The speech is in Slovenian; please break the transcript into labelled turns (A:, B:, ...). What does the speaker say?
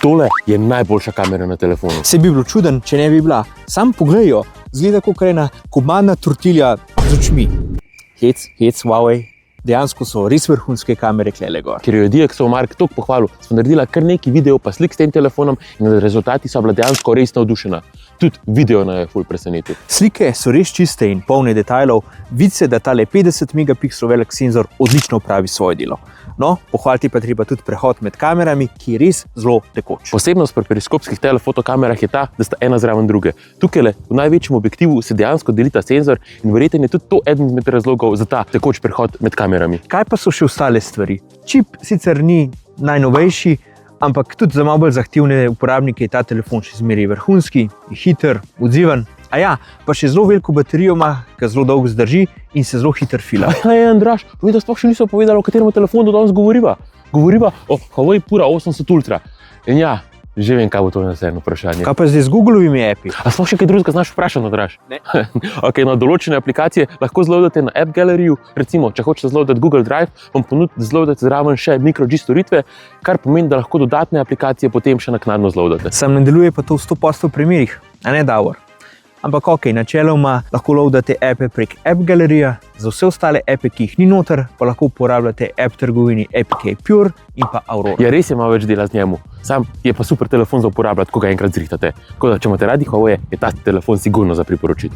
A: Tole je najboljša kamera na telefonu.
B: Se bi bilo čuden, če ne bi bila. Sam pogledajo, zgleda kot ena komandna tortilja z očmi. Hec, Huawei. Dejansko so res vrhunske kamere klele gor.
A: Ker jo je DxOMark toliko pohvalil, smo naredila kar nekaj video pa slik s tem telefonom in rezultati so bila dejansko res navdušena. Tudi video naj je ful presenetil.
B: Slike so res čiste in polne detajlov, vidi se, da tale 50 megapikslov velik senzor odlično opravi svoje delo. No, pohvaliti pa treba tudi prehod med kamerami, ki je res zelo tekoč.
A: Posebnost pri periskopskih telefotokamerah je ta, da sta ena zraven druge. Tukaj v največjem objektivu se dejansko delita senzor in verjetno je tudi to eden izmed razlogov za ta tekoč prehod med kamerami.
B: Kaj pa so še ostale stvari? Čip sicer ni najnovejši, ampak tudi za malo bolj zahtevne uporabnike je ta telefon še zmeraj vrhunski, je hiter, odziven. A ja, pa še zelo veliko baterijo ima, ki zelo dolgo zdrži in se zelo hitro fila.
A: Andraž, vi da sploh še niso povedali, o katerem telefonu danes govoriva. Govoriva o Huawei Pura 80 Ultra. In ja, že vem, kaj bo to naslednje vprašanje.
B: Kaj pa zdaj z Googlovimi api?
A: A sploh še kaj drugega znaš vprašati, Andraž?
B: Ne.
A: Ok, no, določene aplikacije lahko zloadate na App Galleryju. Recimo, če hočete zloadati Google Drive, vam ponudi zloadati zraven še microG storitve, kar pomeni, da lahko dodatne aplikacije potem še naknadno zloadate.
B: Sam ne deluje pa to v 100% primerih, a ne Davor. Ampak ok, načeloma lahko loadate appe prek App Galleryja, za vse ostale appe, ki jih ni noter, pa lahko uporabljate app trgovini APK Pure in pa Aurora.
A: Ja, res je malo več dela z njemu. Sam je pa super telefon za uporabljati, ko ga enkrat zrihtate. Tako da, če imate radi Huawei, je ta telefon sigurno za priporočiti.